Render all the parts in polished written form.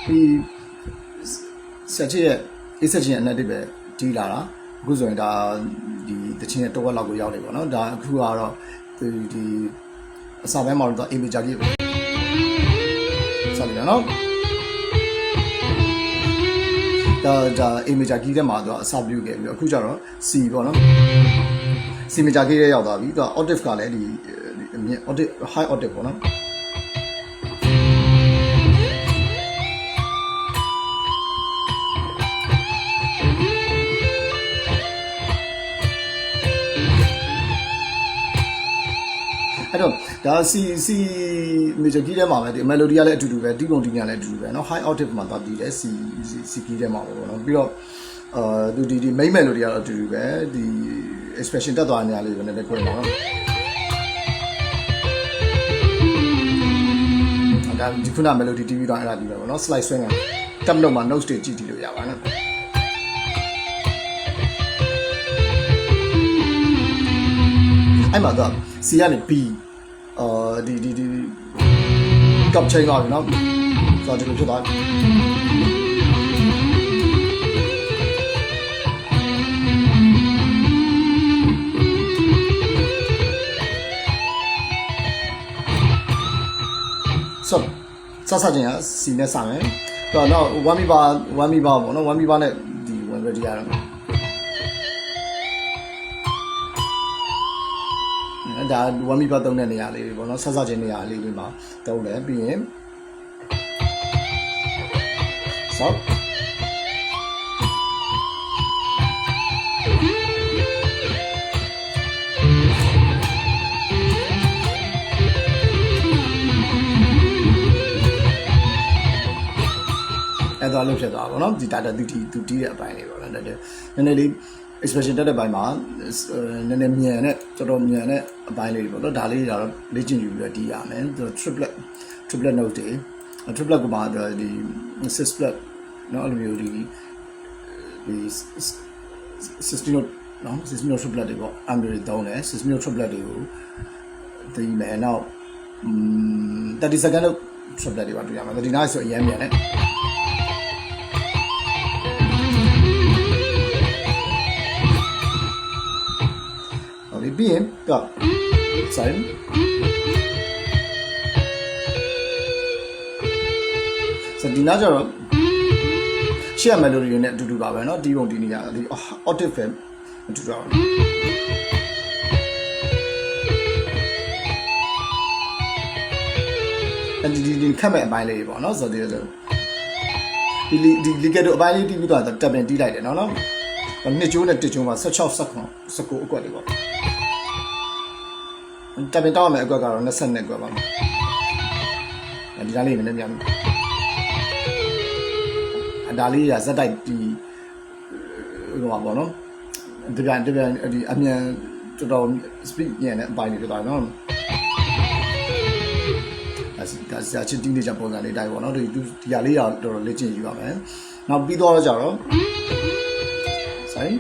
ဒီဆက်ချစ်ရဲ့အေးဆက်ချင်းအနက်တွေပဲတီးလာတာအခုဆိုရင်ဒါဒီတချင်းရဲ့တော့ဝက်လောက်ကိုရောက်နေပေါ့နော်ဒါအခုကတော့ဒီအစာပိုင်းမှာတော့အိမ်မကြကြီးပဲဆက်နေနော်ဒါအိမ်မကြကြီးတဲ့မှာတော့အစာပြုတ်ခဲ့ပြီးအခုကျတော့ C ပေါ့နော် C မကြကြီးရဲ့ရောက်သွားပြီသူက octave ကလည်းဒီ octave high octave ပေါ့နော်အဲ့တော့ဒါ C major key ထဲမှာပဲဒီ melody ကလည်းအတူတူပဲတီးပုံတီးညာလည်းအတူတူပဲเนาะ high octave မှာသွားတီးတယ် C key ထဲမှာပဲပေါ့နော်ပြီးတော့သူဒီ main melody ကတော့အတူတူပဲဒီ expression တက်သွားတဲ့နေရာလေးပဲလည်းခွဲပါတော့ဒါဒီခုန melody တီးပြီးတော့အဲ့ဒါဒီပဲပေါ့နော် slide swing က tap note မှာ notes တွေကြည့်တီးလို့ရပါနော်အဲ့မှာတော့ C ကနေ B ဒီ top chain လာပြီเนาะဆိုတော့ဒီလိုဖြစ်သွားပြီဆိုစချင်းက C နဲ့စမယ်တော့တော့1 မိပါပေါ့နော်1 မိပါနဲ့ဒီ1 ready ရတော့ဒါ1 မိပါသုံးတဲ့နေရာလေးတွေပေါ့နော်ဆက်ချင်းနေရာလေးတွေမှာသုံးတယ်ပြီးရင်ဆောက်အဲ့တော့လုံးဖြစ်သွားပါတော့ဒီ data သူတီးတဲ့အပိုင်းလေးပေါ့နော်နည်းနည်းလေး expression တက်တဲ့ဘိုင်းမှာနည်းနည်းမြန်နဲ့တော်တော်မြန်တဲ့အပိုင်းလေးပေါ့နော်ဒါလေးကတော့လေ့ကျင့်ယူပြီးတော့တီးရမယ် triplet note တွေ triplet ကမှဒီ sixplet เนาะအဲ့လိုမျိုးဒီ16 note เนาะ16 note triplet တွေပေါ့ ambient တွေသုံးတယ်16 note triplet တွေကိုတီးမယ်နောက်30 second note triplet တွေပါတွေ့ရမှာဒီနားဆိုအရင်မြန်နဲ့ပြီးရင်တော့ sorry ဆိုဒီနားကျတော့ရှေ့ melody တွေနဲ့အတူတူပါပဲเนาะဒီပုံဒီနေရဒီ octave ပဲအတူတူပါဒီခက်မဲ့အပိုင်းလေးပေါ့เนาะဆိုတော့ဒီlegato အပိုင်းလေးတီးပြီးတော့တပ်ပင်တီးလိုက်တယ်เนาะနှစ်ကျိုးနဲ့တစ်ကျိုးမှာ16 19အကွက်တွေပေါ့တပင်တောင်းရမယ့်အကွက်ကတော့22အကွက်ပါဒီသားလေးနည်းနည်းများဒါလေးရဇက်တိုက်ဒီဟိုပါပေါ့နော်တပြန်ဒီအမြန်တော်တော် speed ညံ့တဲ့အပိုင်းတွေဖြစ်သွားတယ်နော်ဒါစချစ်တီးနေကြပုံစံလေးတိုင်းပေါ့နော်ဒီဟာလေးတော့တော်တော်လေ့ကျင့်ယူရမယ်နောက်ပြီးတော့ကြတော့ sorry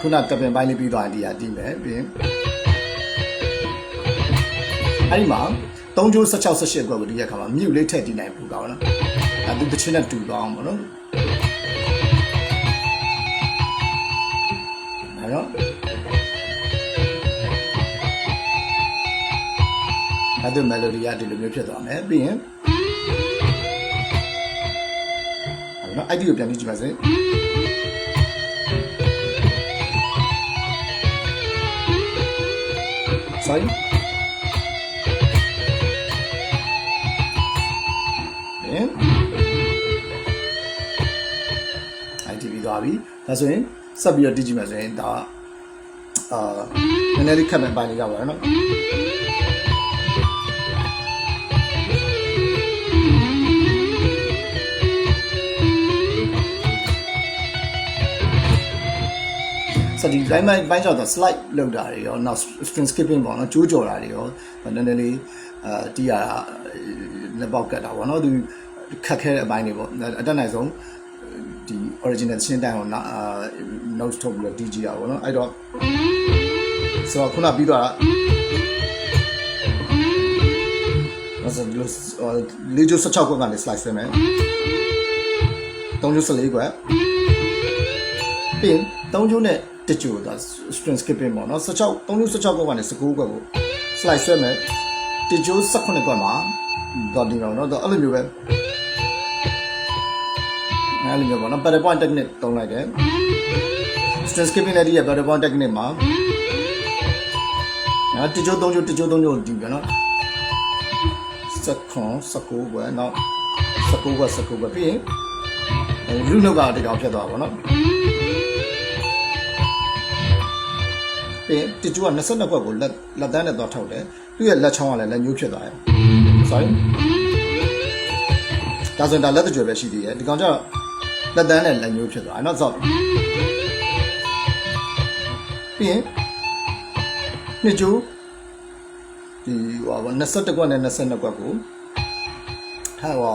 ခုနကပင်ပိုင်းလေးပြီးသွားဒီဟာတီးမယ်ပြီးရင်အဲ့ဒီမှာ3ကျိုး16 18အကွက်ကိုတီးရခါမှာမြူလေးထည့်တီးနိုင်ဘူးကောင်းနော်အဲ့ဒီတစ်ချင်းနဲ့တူသွားအောင်ပေါ့နော်အဲ့တော့အဲ့ဒီ melody ကဒီလိုမျိုးဖြစ်သွားမယ်ပြီးရင်အဲ့တော့ ID ကိုပြန်ကြည့်ကြပါစေsorry ITV သွားပြီဒါဆိုရင်ဆက်ပြီးတော့တီးကြည့်မယ်ဆိုရင်ဒါနည်းနည်းလေးခက်မဲ့ပိုင်းလေးရပါတယ်နော်ဒီ line ပိုင်းကျတော့ slide လောက်တာတွေရောနောက် string skipping ပေါ့နော်ကြိုးကြော်တာတွေရောနည်းနည်းလေးတီးရတာလက်ပေါက်ကတ်တာပေါ့နော်သူခက်ခဲတဲ့အပိုင်းတွေပေါ့အတက်နိုင်ဆုံးဒီ original ချင်းတိုင်းကိုnotes ထုတ်ပြီးတော့တီးကြည့်ရပါဘောနော်အဲ့တော့ဆိုတော့ခုနပြီးတော့ ဆိုလို့လေးကျိုး16ခွက်ကနေ slice ဆွဲမယ်3ကျိုး14ခွက်ပြီး3ကျိုးနဲ့1ကျိုးဒါ string skipping ပေါ့နော်16 3ကျိုး16ခွက်ကနေ19ခွက်ကို slice ဆွဲမယ်1ကျိုး18ခွက်မှာတော့ဒီတော့เนาะအဲ့လိုမျိုးပဲအဲ့လိုမျိုးပေါ့နော် pattern point technique သုံးလိုက်တယ် string skipping နဲ့ဒီရဲ့ pattern point technique မှာနော်1ကျိုး3ကျိုး1ကျိုး3ကျိုးဒီပြန်နော်19ခွက်နောက်19ခွက်19ခွက်ပြီးရင်လူနှုတ်ကတကောင်ဖြစ်သွားပါဘောနော်ပြီးတကျိုးက22ခွက်ကိုလက်တန်းနဲ့သွားထောက်တယ်သူ့ရဲ့လက်ချောင်းကလည်းလက်ညှိုးဖြစ်သွားတယ် sorry ဒါဆိုရင်ဒါလက်တကြွယ်ပဲရှိသေးတယ်ဒီကောင်ကျတော့လက်တန်းနဲ့လက်ညှိုးဖြစ်သွားတယ်နော်ဆိုပြီးရင်နှစ်ကျိုးဒီဟို21ခွက်နဲ့22ခွက်ကိုထားပါ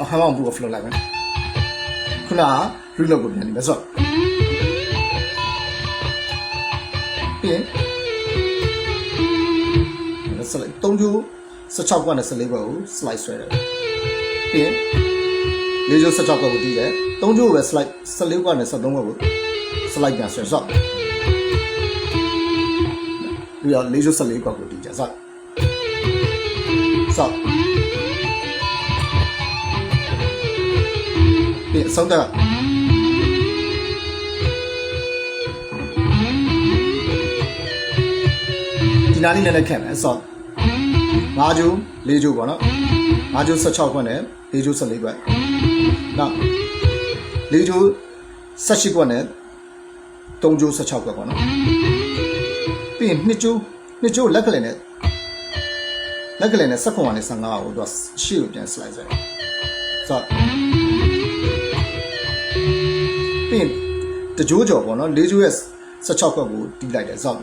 ဟာမောင်ဘူး flow လိုက်မယ်ခုနက reload ကိုပြန်နေမယ်ဆိုပြီးရင်3ကျိုး16ခွက်နဲ့14ခွက်ကို slide ဆွဲတယ်ပြီးရင်4ကျိုး16ခွက်ကိုတီးတယ်3ကျိုးပဲ slide 14ခွက်နဲ့13ခွက်ကို slide ပြန်ဆွဲဆိုပြီးတော့4ကျိုး14ခွက်ကိုတီးကြဆိုပြီးဆုံးတာဒီနားလေးနဲ့ခက်မယ်ဆို5ကျိုး4ကျိုးပေါ့နော်5ကျိုး16ခွက်နဲ့4ကျိုး14ခွက်နောက်4ကျိုး18ခွက်နဲ့3ကျိုး16ခွက်ပေါ့နော်ပြီးရင်2ကျိုးလက်ကလေးနဲ့16ခွက်နဲ့15ကိုတော့ရှေ့ကိုပြန် slide ဆွဲဆိုပြီးရင်တကြိုးကြော်ပေါ့နော်4ကျိုးရဲ့16ခွက်ကိုတီးလိုက်တယ်ဆို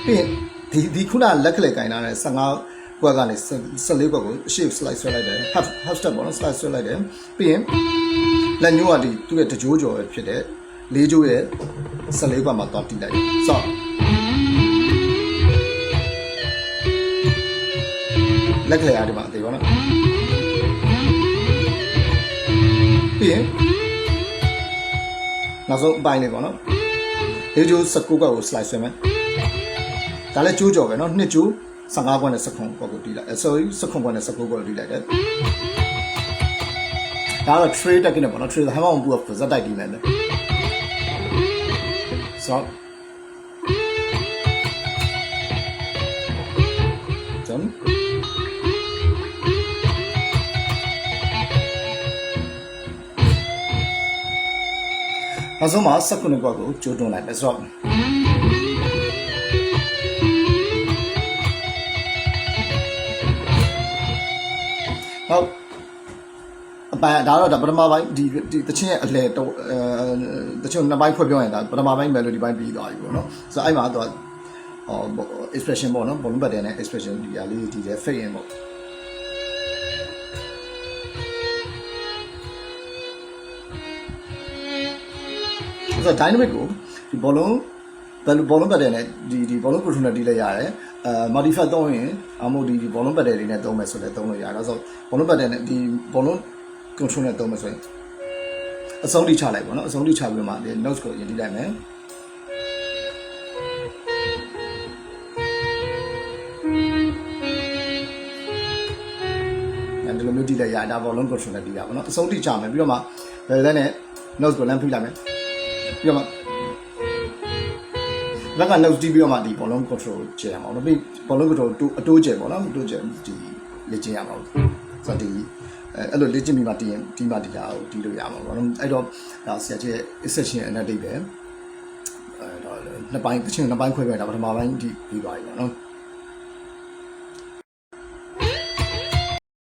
ပြီးဒီခုနလက်ကလေးကင်ထားတဲ့15ခွက်ကနေ14ခွက်ကိုရှေ့ slide ဆွဲလိုက်တယ် half step ပေါ့နော် slide ဆွဲလိုက်တယ်ပြီးရင်လက်ညှိုးကဒီသူ့ရဲ့တကြိုးကြော်ပဲဖြစ်တဲ့4ကျိုးရဲ့14ခွက်မှာတော့တီးလိုက်တယ်ဆိုလက်ကလေးအားဒီမှာအသေးပါနော်ပြီးရင်နောက်ဆုံးအပိုင်းလေးပေါ့နော်၄ကျိုး19ခွက်ကို slide ဆွဲမယ်ဒါလည်းကျိုးကြော်ပဲနော်2ကျိုး15ခွက်နဲ့19ခွက်ကိုတီးလိုက်sorry 19ခွက်နဲ့19ခွက်ကိုတီးလိုက်တယ်ဒါတော့ trade တက်ကနေပေါ့နော် trade ဟမ်းမဘူးကဇက်တိုက်တီးမယ်ဆိုဂျန်နောက်ဆုံးမှာ19ခွက်ကိုကျိုးတွန်းလိုက်မယ်ဆိုတော့ဟုတ်အပိုင်းဒါတော့ဒါပထမပိုင်းဒီတချင်းရဲ့အလဲတော့တချင်းနှစ်ပိုင်းခွဲပြောရင်ဒါပထမပိုင်း melody ပိုင်းပြီးသွားပြီပေါ့နော်ဆိုတော့အဲ့မှာတော့expression ပေါ့နော် volume pattern နဲ့ expression ဒီအလေးဒီလဲ fade in ပေါ့ဆိုတော့ dynamic ကိုဒီ volume pattern နဲ့ဒီ volume control နဲ့တီးလိုက်ရတယ်modify သုံးရင်အမို့ဒီ volume pattern တွေနဲ့သုံးမယ်ဆိုလည်းသုံးလို့ရတယ်ဆိုတော့ volume pattern နဲ့ဒီ volume control နဲ့သုံးမယ်ဆိုရင်အဆုံးထိချလိုက်ပေါ့နော်အဆုံးထိချပြီးမှဒီ notes ကိုရင်တီးလိုက်မယ်ဒီလိုမျိုးတီးလိုက်ရတာ volume control နဲ့တီးရပါတော့အဆုံးထိချမယ်ပြီးတော့မှ bell နဲ့ notes ကိုလမ်းဖိလိုက်မယ်ပြီးတော့မှလက်က notes တီးပြီးတော့မှဒီ volume control ကျရမှာပေါ့နော်ပြီး volume control အတိုးကျပေါ့နော်အတိုးကျဒီလေ့ကျင့်ရမှာပေါ့ဆိုတော့ဒီအဲ့လိုလေ့ကျင့်ပြီးမှတီးရင်ဒီမှဒီဟာကိုတီးလို့ရမှာပေါ့နော်အဲ့တော့ဒါဆရာကြီးရဲ့ exception အနက်တိတ်ပဲအဲ့တော့နှစ်ပိုင်းတစ်ချင်းနှစ်ပိုင်းခွဲပြတာပထမပိုင်းဒီပြီးပါပြီပေါ့နော်